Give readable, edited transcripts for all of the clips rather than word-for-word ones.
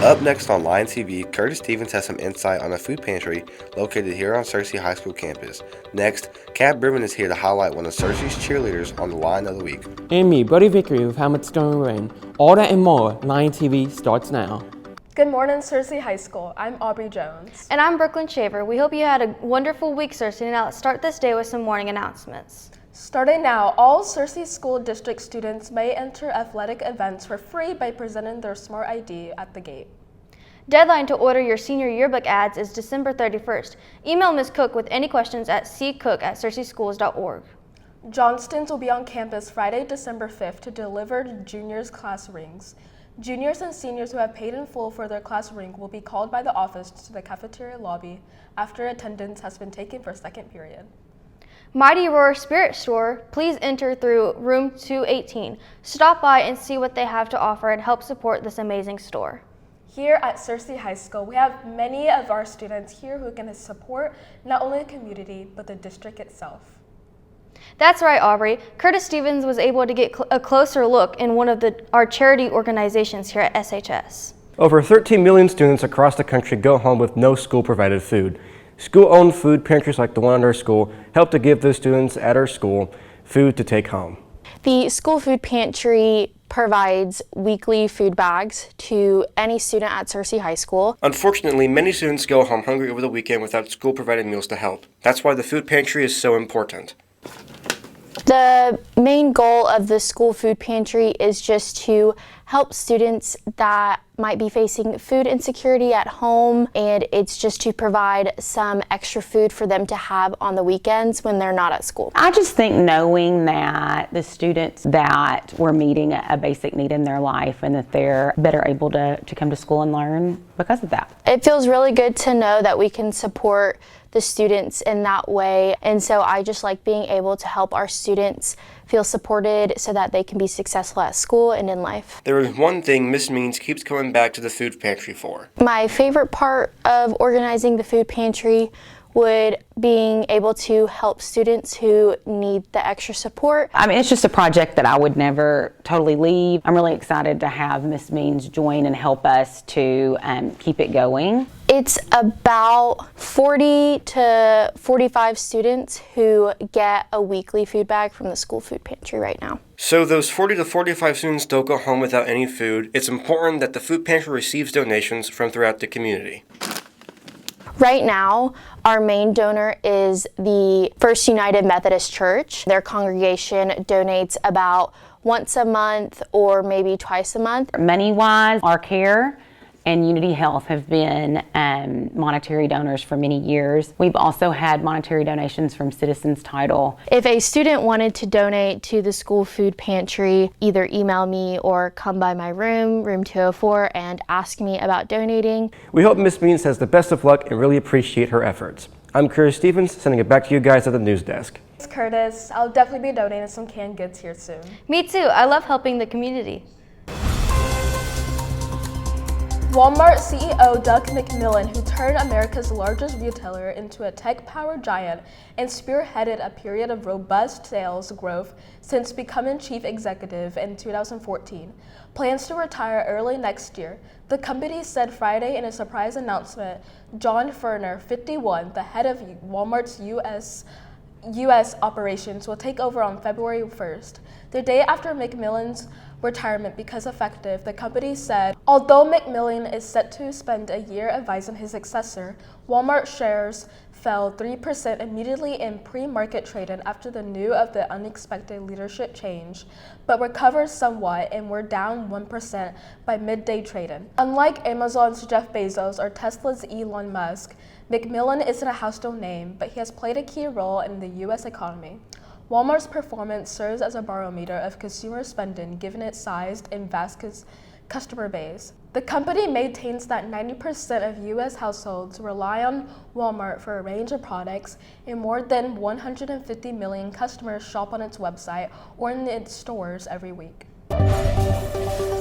Up next on Lion TV, Curtis Stevens has some insight on a food pantry located here on Searcy High School campus. Next, Kat Berman is here to highlight one of Searcy's cheerleaders on the Lion of the Week. And me, Buddy Vickery with Helmet Stone Rain. All that and more, Lion TV starts now. Good morning, Searcy High School. I'm Aubrey Jones. And I'm Brooklyn Shaver. We hope you had a wonderful week, Searcy. Now let's start this day with some morning announcements. Starting now, all Searcy School District students may enter athletic events for free by presenting their Smart ID at the gate. Deadline to order your senior yearbook ads is December 31st. Email Ms. Cook with any questions at ccook@searcyschools.org. Johnston's will be on campus Friday, December 5th to deliver juniors' class rings. Juniors and seniors who have paid in full for their class ring will be called by the office to the cafeteria lobby after attendance has been taken for second period. Mighty Roar Spirit Store, please enter through room 218. Stop by and see what they have to offer and help support this amazing store. Here at Searcy High School, we have many of our students here who can support not only the community, but the district itself. That's right, Aubrey. Curtis Stevens was able to get a closer look in one of our charity organizations here at SHS. Over 13 million students across the country go home with no school-provided food. School-owned food pantries like the one at our school help to give those students at our school food to take home. The school food pantry provides weekly food bags to any student at Searcy High School. Unfortunately, many students go home hungry over the weekend without school-provided meals to help. That's why the food pantry is so important. The main goal of the school food pantry is just to help students that might be facing food insecurity at home, and it's just to provide some extra food for them to have on the weekends when they're not at school. I just think knowing that the students that we're meeting a basic need in their life and that they're better able to come to school and learn because of that. It feels really good to know that we can support the students in that way, and so I just like being able to help our students feel supported so that they can be successful at school and in life. There is one thing Miss Means keeps coming back to the food pantry for. My favorite part of organizing the food pantry would being able to help students who need the extra support. I mean, it's just a project that I would never totally leave. I'm really excited to have Miss Means join and help us to keep it going. It's about 40 to 45 students who get a weekly food bag from the school food pantry right now. So those 40 to 45 students don't go home without any food. It's important that the food pantry receives donations from throughout the community. Right now, our main donor is the First United Methodist Church. Their congregation donates about once a month or maybe twice a month. Money-wise, our care and Unity Health have been monetary donors for many years. We've also had monetary donations from Citizens Title. If a student wanted to donate to the school food pantry, either email me or come by my room 204, and ask me about donating. We hope Miss Means has the best of luck and really appreciate her efforts. I'm Curtis Stevens, sending it back to you guys at the news desk. Thanks, Curtis. I'll definitely be donating some canned goods here soon. Me too. I love helping the community. Walmart CEO Doug McMillon, who turned America's largest retailer into a tech-powered giant and spearheaded a period of robust sales growth since becoming chief executive in 2014, plans to retire early next year. The company said Friday in a surprise announcement. John Furner, 51, the head of Walmart's U.S. operations, will take over on February 1st, the day after McMillon's retirement becomes effective. The company said, although McMillon is set to spend a year advising his successor, Walmart shares fell 3% immediately in pre-market trading after the news of the unexpected leadership change, but recovered somewhat and were down 1% by midday trading. Unlike Amazon's Jeff Bezos or Tesla's Elon Musk, McMillon isn't a household name, but he has played a key role in the U.S. economy. Walmart's performance serves as a barometer of consumer spending given its size and vast customer base. The company maintains that 90% of U.S. households rely on Walmart for a range of products, and more than 150 million customers shop on its website or in its stores every week.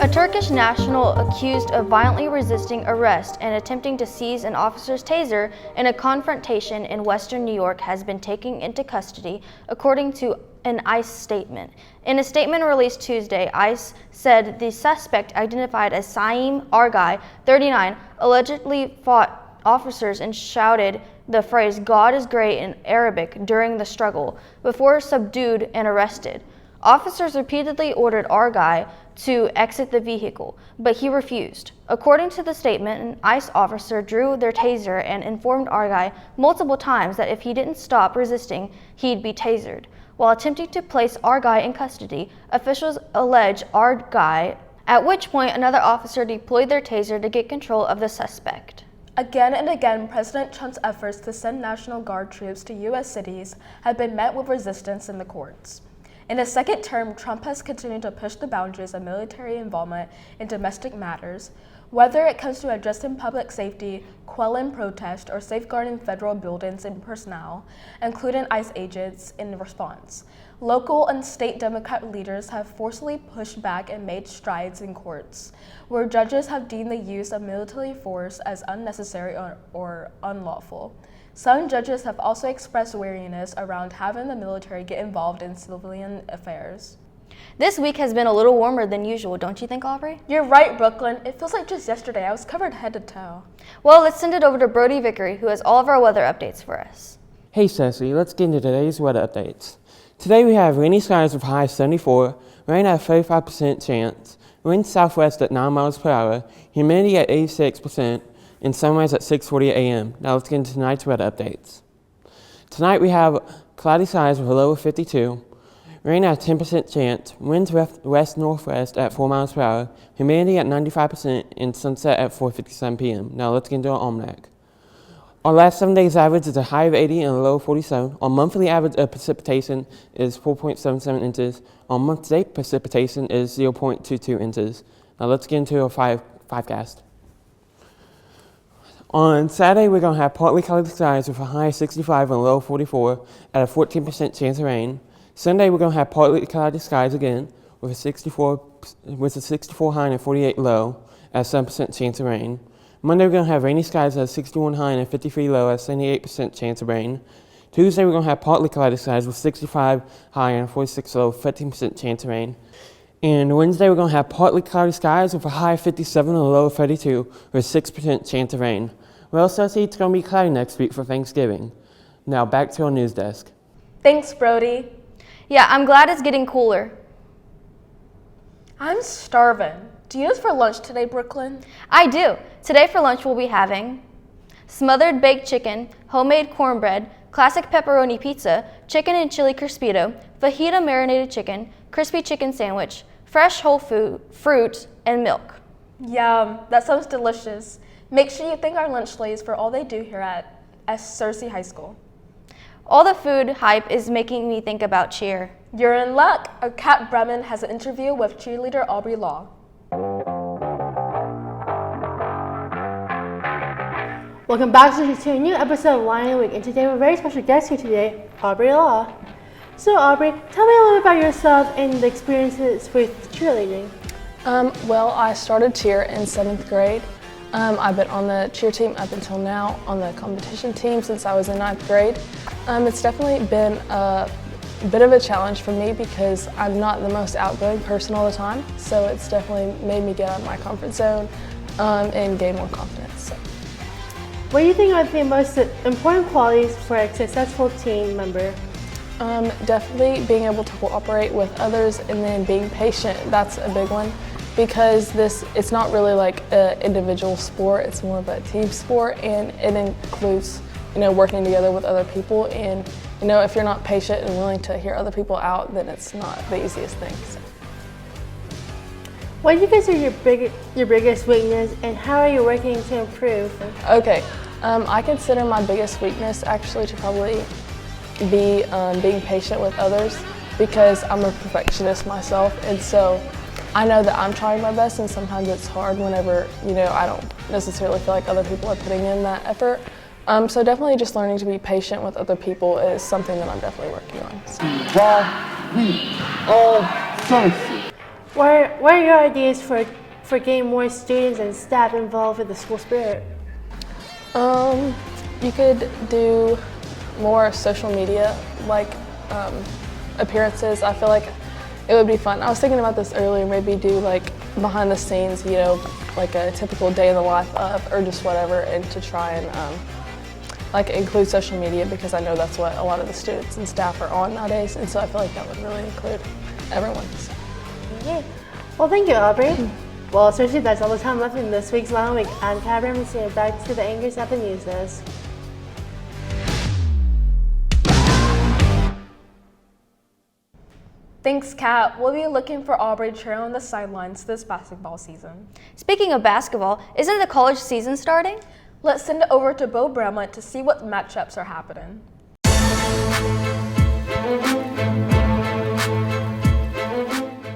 A Turkish national accused of violently resisting arrest and attempting to seize an officer's taser in a confrontation in western New York has been taken into custody, according to an ICE statement. In a statement released Tuesday, ICE said the suspect, identified as Saeem Argai, 39, allegedly fought officers and shouted the phrase "God is great" in Arabic during the struggle, before subdued and arrested. Officers repeatedly ordered Argai to exit the vehicle, but he refused. According to the statement, an ICE officer drew their taser and informed Argai multiple times that if he didn't stop resisting, he'd be tasered. While attempting to place Argai in custody, officials allege Argai, at which point another officer deployed their taser to get control of the suspect. Again and again, President Trump's efforts to send National Guard troops to U.S. cities have been met with resistance in the courts. In his second term, Trump has continued to push the boundaries of military involvement in domestic matters, whether it comes to addressing public safety, quelling protest, or safeguarding federal buildings and personnel, including ICE agents, in response. Local and state Democrat leaders have forcefully pushed back and made strides in courts, where judges have deemed the use of military force as unnecessary or unlawful. Some judges have also expressed weariness around having the military get involved in civilian affairs. This week has been a little warmer than usual, don't you think, Aubrey? You're right, Brooklyn. It feels like just yesterday I was covered head to toe. Well, let's send it over to Brody Vickery, who has all of our weather updates for us. Hey Ceci, let's get into today's weather updates. Today we have rainy skies with high 74, rain at a 35% chance, wind southwest at 9 miles per hour, humidity at 86%, and sunrise at 6:40 a.m. Now let's get into tonight's weather updates. Tonight we have cloudy skies with a low of 52, rain at a 10% chance, winds west-northwest at 4 miles per hour, humidity at 95%, and sunset at 4:57 p.m. Now let's get into our almanac. Our last 7 days average is a high of 80 and a low of 47. Our monthly average of precipitation is 4.77 inches. Our month-to-date precipitation is 0.22 inches. Now let's get into our fivecast. On Saturday, we're going to have partly cloudy skies with a high of 65 and a low of 44 at a 14% chance of rain. Sunday, we're going to have partly cloudy skies again with a 64 high and a 48 low at a 7% chance of rain. Monday, we're going to have rainy skies at a 61 high and a 53 low at a 78% chance of rain. Tuesday, we're going to have partly cloudy skies with 65 high and a 46 low, 15% chance of rain. And Wednesday, we're going to have partly cloudy skies with a high of 57 and a low of 32 with a 6% chance of rain. Well, Ceci, it's going to be cloudy next week for Thanksgiving. Now, back to our news desk. Thanks, Brody. Yeah, I'm glad it's getting cooler. I'm starving. Do you know what's for lunch today, Brooklyn? I do. Today for lunch we'll be having smothered baked chicken, homemade cornbread, classic pepperoni pizza, chicken and chili crispito, fajita marinated chicken, crispy chicken sandwich, fresh whole fruit, and milk. Yum, that sounds delicious. Make sure you thank our lunch ladies for all they do here at Searcy High School. All the food hype is making me think about cheer. You're in luck. Our Kat Bremen has an interview with cheerleader Aubrey Law. Welcome back to a new episode of Lion Week, and today we have a very special guest here today, Aubrey Law. So Aubrey, tell me a little bit about yourself and the experiences with cheerleading. Well, I started cheer in 7th grade. I've been on the cheer team up until now, on the competition team since I was in 9th grade. It's definitely been a bit of a challenge for me because I'm not the most outgoing person all the time, so it's definitely made me get out of my comfort zone and gain more confidence. So. What do you think are the most important qualities for a successful team member? Definitely being able to cooperate with others and then being patient. That's a big one because it's not really like an individual sport, it's more of a team sport, and it includes working together with other people, and if you're not patient and willing to hear other people out, then it's not the easiest thing. So. What do you consider your biggest weakness, and how are you working to improve? Okay, I consider my biggest weakness actually to probably be being patient with others, because I'm a perfectionist myself, and so I know that I'm trying my best, and sometimes it's hard whenever I don't necessarily feel like other people are putting in that effort. So definitely just learning to be patient with other people is something that I'm definitely working on. So. What are your ideas for getting more students and staff involved with the school spirit? You could do more social media, like appearances. I feel like it would be fun. I was thinking about this earlier, maybe do like behind the scenes, like a typical day in the life of, or just whatever, and to try and like include social media, because I know that's what a lot of the students and staff are on nowadays, and so I feel like that would really include everyone's. Yeah. Well, thank you, Aubrey. Well, seriously, that's all the time left in this week's Line Week. I'm Kat Ramsey. Back to the anchors at the news desk. Thanks, Kat. We'll be looking for Aubrey cheering on the sidelines this basketball season. Speaking of basketball, isn't the college season starting? Let's send it over to Bo Bramlett to see what matchups are happening.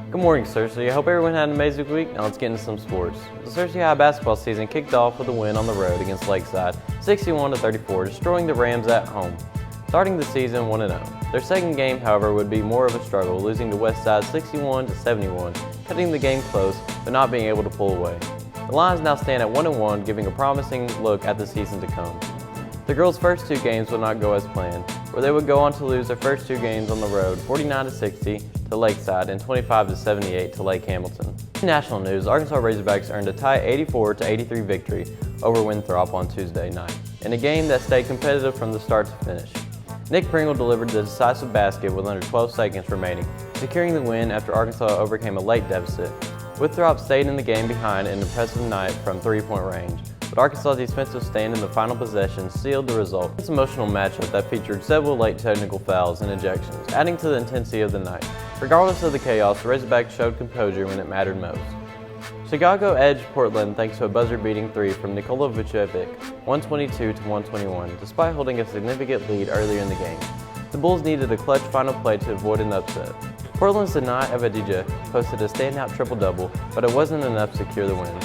Good morning, Searcy. I hope everyone had an amazing week. Now let's get into some sports. The Searcy High basketball season kicked off with a win on the road against Lakeside, 61-34, destroying the Rams at home. Starting the season 1-0. Their second game, however, would be more of a struggle, losing to Westside 61-71, cutting the game close but not being able to pull away. The Lions now stand at 1-1, giving a promising look at the season to come. The girls' first two games would not go as planned, where they would go on to lose their first two games on the road, 49-60 to Lakeside and 25-78 to Lake Hamilton. In national news, Arkansas Razorbacks earned a tight 84-83 victory over Winthrop on Tuesday night, in a game that stayed competitive from the start to finish. Nick Pringle delivered the decisive basket with under 12 seconds remaining, securing the win after Arkansas overcame a late deficit. Winthrop stayed in the game behind an impressive night from three-point range, but Arkansas' defensive stand in the final possession sealed the result. This emotional matchup that featured several late technical fouls and ejections, adding to the intensity of the night. Regardless of the chaos, the Razorbacks showed composure when it mattered most. Chicago edged Portland thanks to a buzzer-beating three from Nikola Vucevic, 122-121, despite holding a significant lead earlier in the game. The Bulls needed a clutch final play to avoid an upset. Portland's Denai Avdija posted a standout triple-double, but it wasn't enough to secure the win.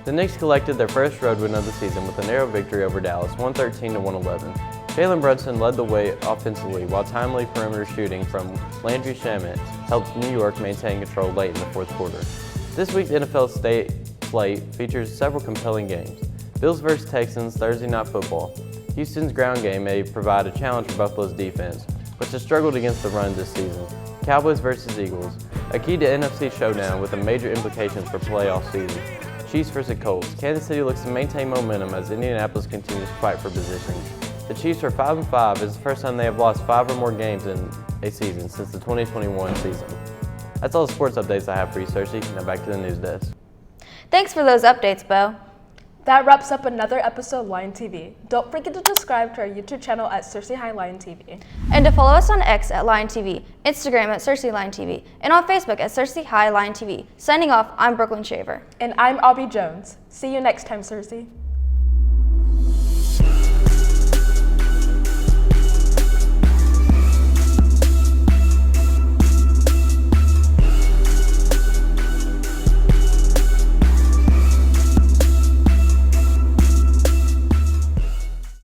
The Knicks collected their first road win of the season with a narrow victory over Dallas, 113-111. Jalen Brunson led the way offensively, while timely perimeter shooting from Landry Shamet helped New York maintain control late in the fourth quarter. This week's NFL slate features several compelling games. Bills vs. Texans Thursday Night Football. Houston's ground game may provide a challenge for Buffalo's defense, which has struggled against the run this season. Cowboys vs. Eagles, a key to NFC showdown with a major implications for playoff season. Chiefs vs. Colts. Kansas City looks to maintain momentum as Indianapolis continues to fight for position. The Chiefs are 5-5. It's the first time they have lost 5 or more games in a season since the 2021 season. That's all the sports updates I have for you, Cersei. Now back to the news desk. Thanks for those updates, Bo. That wraps up another episode of Lion TV. Don't forget to subscribe to our YouTube channel at Cersei High Lion TV. And to follow us on X at Lion TV, Instagram at Cersei Lion TV, and on Facebook at Cersei High Lion TV. Signing off, I'm Brooklyn Shaver. And I'm Aubrey Jones. See you next time, Cersei.